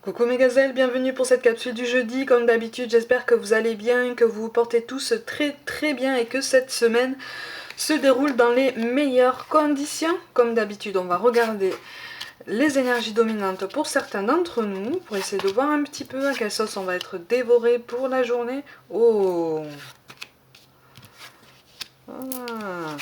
Coucou mes gazelles, bienvenue pour cette capsule du jeudi. Comme d'habitude, j'espère que vous allez bien, que vous vous portez tous très bien et que cette semaine se déroule dans les meilleures conditions. Comme d'habitude, on va regarder les énergies dominantes pour certains d'entre nous, pour essayer de voir un petit peu à quelle sauce on va être dévoré pour la journée. Oh ah.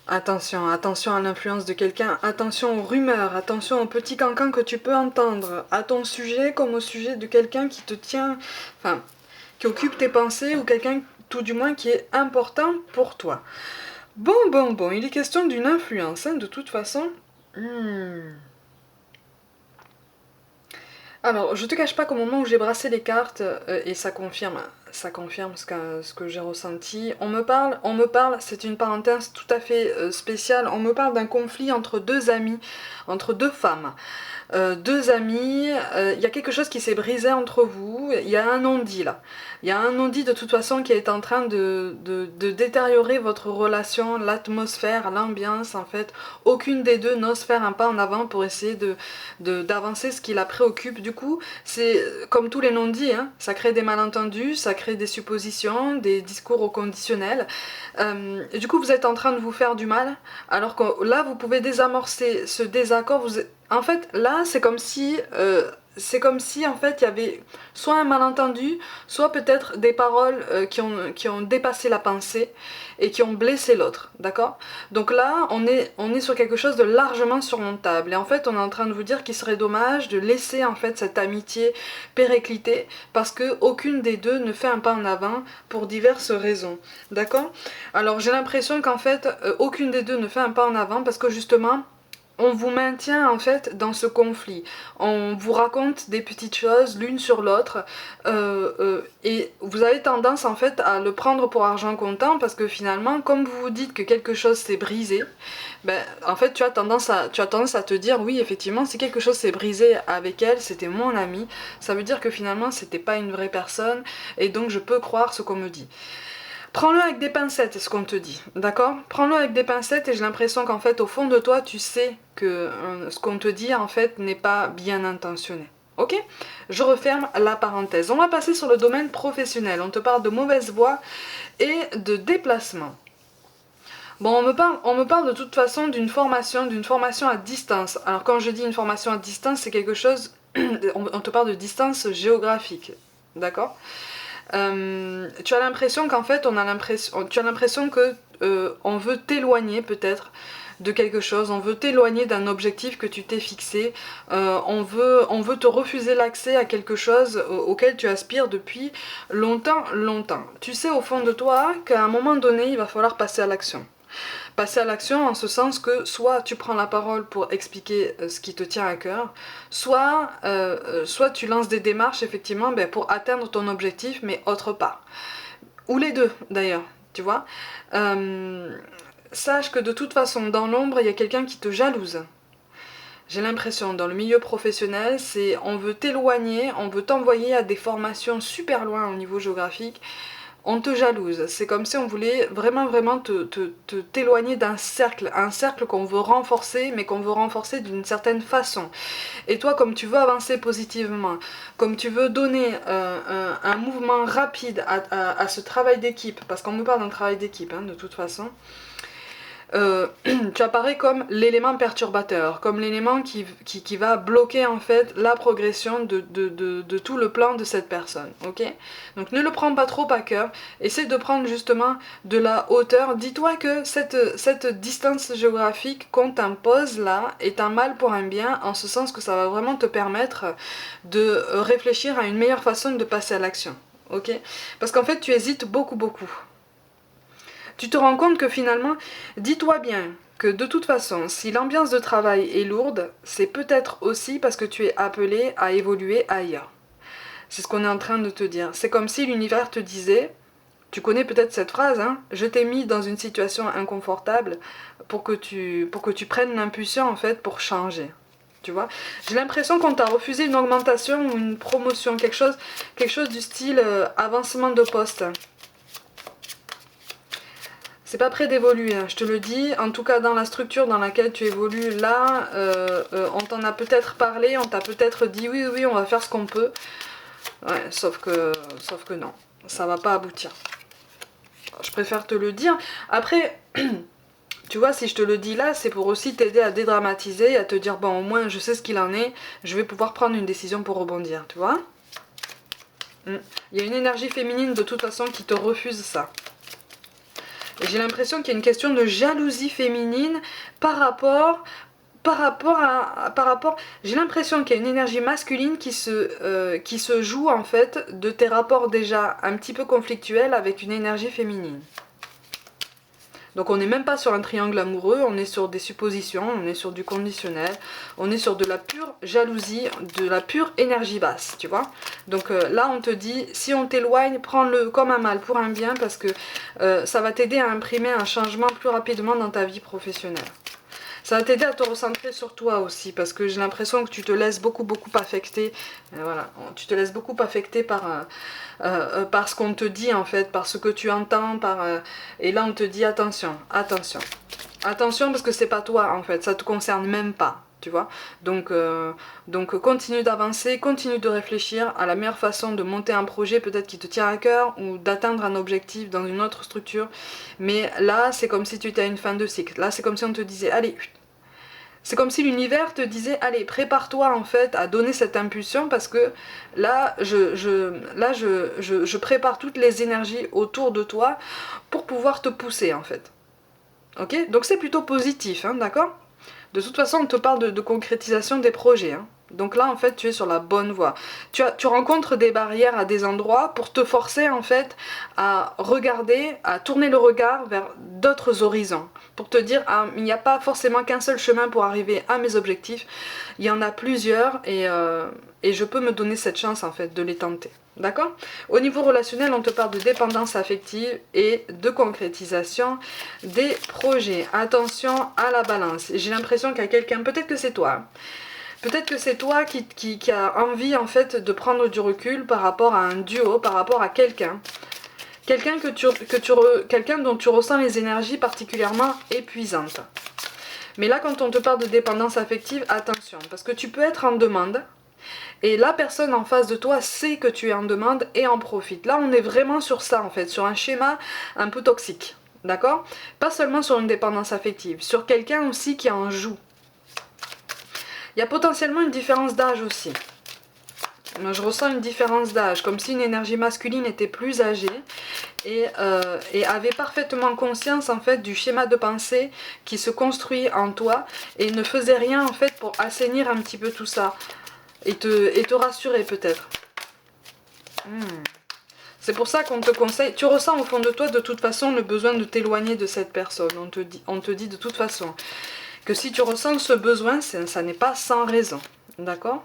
Attention, attention à l'influence de quelqu'un, attention aux rumeurs, attention aux petits cancans que tu peux entendre, à ton sujet comme au sujet de quelqu'un qui te tient, enfin, qui occupe tes pensées ou quelqu'un tout du moins qui est important pour toi. Bon, il est question d'une influence, hein, de toute façon. Alors, je te cache pas qu'au moment où j'ai brassé les cartes, et ça confirme ce que j'ai ressenti, on me parle, c'est une parenthèse tout à fait spéciale, on me parle d'un conflit entre deux amis, entre deux femmes. Deux amis, il y a quelque chose qui s'est brisé entre vous, il y a un non-dit là. Il y a un non-dit de toute façon qui est en train de détériorer votre relation, l'atmosphère, l'ambiance en fait. Aucune des deux n'ose faire un pas en avant pour essayer d'avancer ce qui la préoccupe. Du coup, c'est comme tous les non-dits, hein, ça crée des malentendus, ça crée des suppositions, des discours au conditionnel. Et du coup, vous êtes en train de vous faire du mal, alors que là, vous pouvez désamorcer ce désaccord. En fait, là, c'est comme si en fait il y avait soit un malentendu, soit peut-être des paroles qui ont dépassé la pensée et qui ont blessé l'autre, d'accord? Donc là, on est sur quelque chose de largement surmontable et en fait, on est en train de vous dire qu'il serait dommage de laisser en fait cette amitié péricliter parce que aucune des deux ne fait un pas en avant pour diverses raisons, d'accord? Alors j'ai l'impression qu'en fait, aucune des deux ne fait un pas en avant parce que justement on vous maintient en fait dans ce conflit. On vous raconte des petites choses l'une sur l'autre et vous avez tendance en fait à le prendre pour argent comptant parce que finalement, comme vous vous dites que quelque chose s'est brisé, ben, en fait tu as tendance à te dire oui effectivement si quelque chose s'est brisé avec elle, c'était mon ami, ça veut dire que finalement c'était pas une vraie personne et donc je peux croire ce qu'on me dit. Prends-le avec des pincettes, est ce qu'on te dit, d'accord? Prends-le avec des pincettes et j'ai l'impression qu'en fait, au fond de toi, tu sais que ce qu'on te dit, en fait, n'est pas bien intentionné. Ok? Je referme la parenthèse. On va passer sur le domaine professionnel. On te parle de mauvaise voix et de déplacement. Bon, on me parle de toute façon d'une formation à distance. Alors quand je dis une formation à distance, c'est quelque chose... on te parle de distance géographique, d'accord? Tu as l'impression qu'en fait, tu as l'impression que on veut t'éloigner peut-être de quelque chose, on veut t'éloigner d'un objectif que tu t'es fixé, on veut te refuser l'accès à quelque chose auquel tu aspires depuis longtemps. Tu sais au fond de toi qu'à un moment donné, il va falloir passer à l'action. Passer à l'action en ce sens que soit tu prends la parole pour expliquer ce qui te tient à cœur, soit tu lances des démarches effectivement pour atteindre ton objectif mais autre part. Ou les deux d'ailleurs, tu vois. Sache que de toute façon dans l'ombre il y a quelqu'un qui te jalouse. J'ai l'impression dans le milieu professionnel, c'est on veut t'éloigner, on veut t'envoyer à des formations super loin au niveau géographique. On te jalouse, c'est comme si on voulait vraiment t'éloigner d'un cercle, un cercle qu'on veut renforcer, mais qu'on veut renforcer d'une certaine façon. Et toi, comme tu veux avancer positivement, comme tu veux donner un mouvement rapide à ce travail d'équipe, parce qu'on me parle d'un travail d'équipe, hein, de toute façon, tu apparais comme l'élément perturbateur, comme l'élément qui va bloquer en fait la progression de tout le plan de cette personne, ok? Donc ne le prends pas trop à cœur, essaie de prendre justement de la hauteur, dis-toi que cette distance géographique qu'on t'impose là est un mal pour un bien, en ce sens que ça va vraiment te permettre de réfléchir à une meilleure façon de passer à l'action, ok? Parce qu'en fait tu hésites beaucoup. Tu te rends compte que finalement, dis-toi bien que de toute façon, si l'ambiance de travail est lourde, c'est peut-être aussi parce que tu es appelé à évoluer ailleurs. C'est ce qu'on est en train de te dire. C'est comme si l'univers te disait, tu connais peut-être cette phrase, hein, je t'ai mis dans une situation inconfortable pour que tu prennes l'impulsion en fait pour changer. Tu vois, j'ai l'impression qu'on t'a refusé une augmentation ou une promotion, quelque chose du style avancement de poste. C'est pas prêt d'évoluer, hein, je te le dis. En tout cas, dans la structure dans laquelle tu évolues, là, on t'en a peut-être parlé, on t'a peut-être dit oui, oui, on va faire ce qu'on peut. Ouais, sauf que non, ça va pas aboutir. Je préfère te le dire. Après, tu vois, si je te le dis là, c'est pour aussi t'aider à dédramatiser et à te dire, bon, au moins, je sais ce qu'il en est, je vais pouvoir prendre une décision pour rebondir, tu vois. Il y a une énergie féminine de toute façon qui te refuse ça. Et j'ai l'impression qu'il y a une question de jalousie féminine par rapport j'ai l'impression qu'il y a une énergie masculine qui se joue en fait de tes rapports déjà un petit peu conflictuels avec une énergie féminine. Donc on n'est même pas sur un triangle amoureux, on est sur des suppositions, on est sur du conditionnel, on est sur de la pure jalousie, de la pure énergie basse, tu vois. Donc là on te dit, si on t'éloigne, prends-le comme un mal pour un bien parce que ça va t'aider à imprimer un changement plus rapidement dans ta vie professionnelle. Ça va t'aider à te recentrer sur toi aussi, parce que j'ai l'impression que tu te laisses beaucoup affecter. Voilà, tu te laisses beaucoup affecter par ce qu'on te dit en fait, par ce que tu entends, et là on te dit attention, attention. Attention parce que c'est pas toi en fait, ça te concerne même pas, tu vois. Donc continue d'avancer, continue de réfléchir à la meilleure façon de monter un projet peut-être qui te tient à cœur ou d'atteindre un objectif dans une autre structure. Mais là c'est comme si tu étais à une fin de cycle, là c'est comme si on te disait allez, c'est comme si l'univers te disait allez prépare-toi en fait à donner cette impulsion parce que là je prépare toutes les énergies autour de toi pour pouvoir te pousser en fait. Ok, donc c'est plutôt positif, hein, d'accord. De toute façon, on te parle de concrétisation des projets. Hein. Donc là, en fait, tu es sur la bonne voie. Tu rencontres des barrières à des endroits pour te forcer, en fait, à regarder, à tourner le regard vers d'autres horizons. Pour te dire, ah, il n'y a pas forcément qu'un seul chemin pour arriver à mes objectifs. Il y en a plusieurs et je peux me donner cette chance, en fait, de les tenter. D'accord? Au niveau relationnel, on te parle de dépendance affective et de concrétisation des projets. Attention à la balance. J'ai l'impression qu'il y a quelqu'un, peut-être que c'est toi, peut-être que c'est toi qui a envie en fait de prendre du recul par rapport à un duo, par rapport à quelqu'un. Quelqu'un dont tu ressens les énergies particulièrement épuisantes. Mais là, quand on te parle de dépendance affective, attention, parce que tu peux être en demande, et la personne en face de toi sait que tu es en demande et en profite. Là, on est vraiment sur ça en fait, sur un schéma un peu toxique. D'accord? Pas seulement sur une dépendance affective, sur quelqu'un aussi qui en joue. Il y a potentiellement une différence d'âge aussi. Moi, je ressens une différence d'âge, comme si une énergie masculine était plus âgée et avait parfaitement conscience en fait du schéma de pensée qui se construit en toi et ne faisait rien en fait pour assainir un petit peu tout ça. Et te rassurer peut-être. C'est pour ça qu'on te conseille, tu ressens au fond de toi de toute façon le besoin de t'éloigner de cette personne. On te dit de toute façon que si tu ressens ce besoin, ça n'est pas sans raison. D'accord?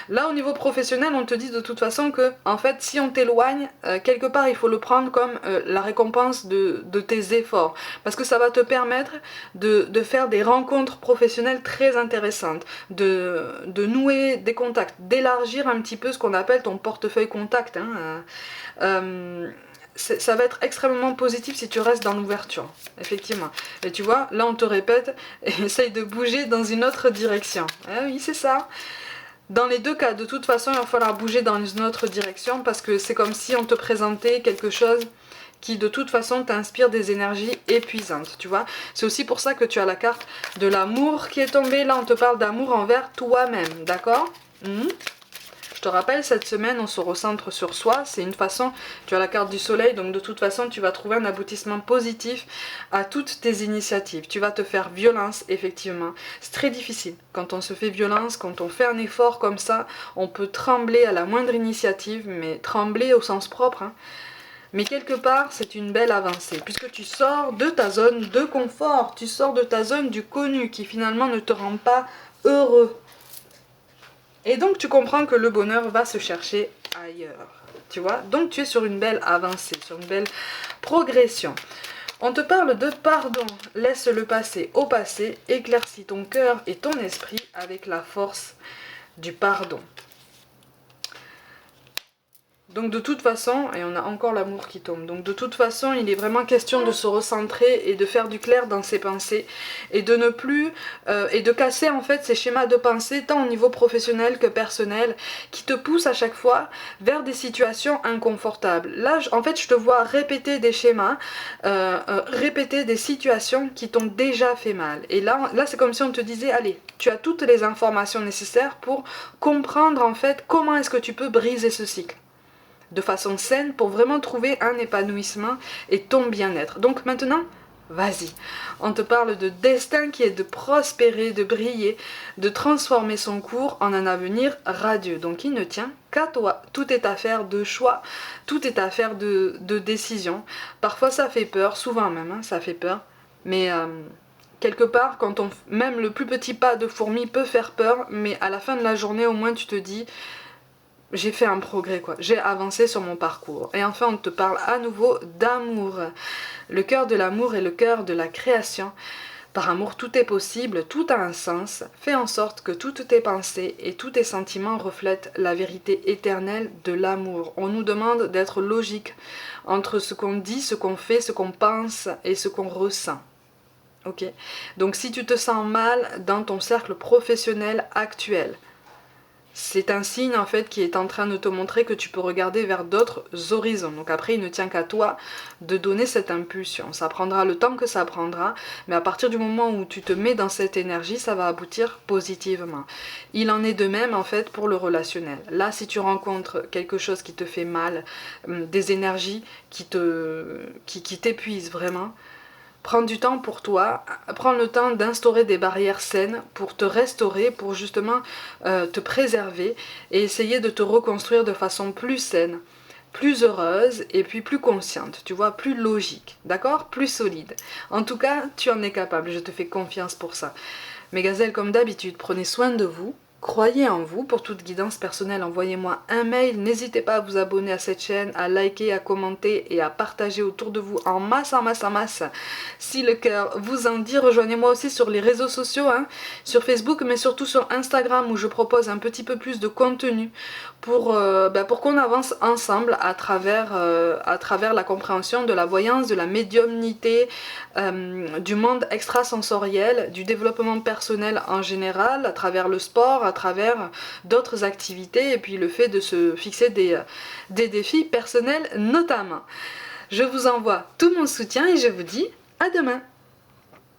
Là au niveau professionnel on te dit de toute façon que en fait si on t'éloigne quelque part il faut le prendre comme la récompense de tes efforts parce que ça va te permettre de faire des rencontres professionnelles très intéressantes, de nouer des contacts, d'élargir un petit peu ce qu'on appelle ton portefeuille contact, hein. Ça va être extrêmement positif si tu restes dans l'ouverture, effectivement. Et tu vois, là on te répète, essaye de bouger dans une autre direction. Ah oui, c'est ça. Dans les deux cas, de toute façon, il va falloir bouger dans une autre direction parce que c'est comme si on te présentait quelque chose qui de toute façon t'inspire des énergies épuisantes, tu vois. C'est aussi pour ça que tu as la carte de l'amour qui est tombée. Là, on te parle d'amour envers toi-même, d'accord? Je te rappelle, cette semaine, on se recentre sur soi. C'est une façon, tu as la carte du soleil, donc de toute façon, tu vas trouver un aboutissement positif à toutes tes initiatives. Tu vas te faire violence, effectivement. C'est très difficile. Quand on se fait violence, quand on fait un effort comme ça, on peut trembler à la moindre initiative, mais trembler au sens propre, hein. Mais quelque part, c'est une belle avancée, puisque tu sors de ta zone de confort, tu sors de ta zone du connu, qui finalement ne te rend pas heureux. Et donc tu comprends que le bonheur va se chercher ailleurs, tu vois. Donc tu es sur une belle avancée, sur une belle progression. On te parle de pardon, laisse le passé au passé, éclaircis ton cœur et ton esprit avec la force du pardon. Donc de toute façon, et on a encore l'amour qui tombe, donc de toute façon il est vraiment question de se recentrer et de faire du clair dans ses pensées et de ne plus, et de casser en fait ces schémas de pensée tant au niveau professionnel que personnel qui te poussent à chaque fois vers des situations inconfortables. Là en fait je te vois répéter des schémas, répéter des situations qui t'ont déjà fait mal. Et là c'est comme si on te disait allez, tu as toutes les informations nécessaires pour comprendre en fait comment est-ce que tu peux briser ce cycle de façon saine pour vraiment trouver un épanouissement et ton bien-être. Donc maintenant, vas-y. On te parle de destin qui est de prospérer, de briller, de transformer son cours en un avenir radieux. Donc il ne tient qu'à toi. Tout est affaire de choix, tout est affaire de décision. Parfois ça fait peur, souvent même ça fait peur, mais quelque part, même le plus petit pas de fourmi peut faire peur, mais à la fin de la journée, au moins tu te dis j'ai fait un progrès quoi, j'ai avancé sur mon parcours. Et enfin on te parle à nouveau d'amour. Le cœur de l'amour est le cœur de la création. Par amour tout est possible, tout a un sens. Fais en sorte que toutes tes pensées et tous tes sentiments reflètent la vérité éternelle de l'amour. On nous demande d'être logique entre ce qu'on dit, ce qu'on fait, ce qu'on pense et ce qu'on ressent. Ok. Donc si tu te sens mal dans ton cercle professionnel actuel, c'est un signe en fait qui est en train de te montrer que tu peux regarder vers d'autres horizons. Donc après il ne tient qu'à toi de donner cette impulsion. Ça prendra le temps que ça prendra, mais à partir du moment où tu te mets dans cette énergie, ça va aboutir positivement. Il en est de même en fait pour le relationnel. Là si tu rencontres quelque chose qui te fait mal, des énergies qui t'épuisent vraiment, prends du temps pour toi, prends le temps d'instaurer des barrières saines pour te restaurer, pour justement te préserver et essayer de te reconstruire de façon plus saine, plus heureuse et puis plus consciente, tu vois, plus logique, d'accord? Plus solide. En tout cas, tu en es capable, je te fais confiance pour ça. Mes gazelles, comme d'habitude, prenez soin de vous. Croyez en vous. Pour toute guidance personnelle, envoyez-moi un mail. N'hésitez pas à vous abonner à cette chaîne, à liker, à commenter et à partager autour de vous en masse, en masse, en masse. Si le cœur vous en dit, rejoignez-moi aussi sur les réseaux sociaux, sur Facebook, mais surtout sur Instagram où je propose un petit peu plus de contenu pour qu'on avance ensemble à travers la compréhension de la voyance, de la médiumnité, du monde extrasensoriel, du développement personnel en général, à travers le sport, à travers d'autres activités et puis le fait de se fixer des défis personnels notamment. Je vous envoie tout mon soutien et je vous dis à demain.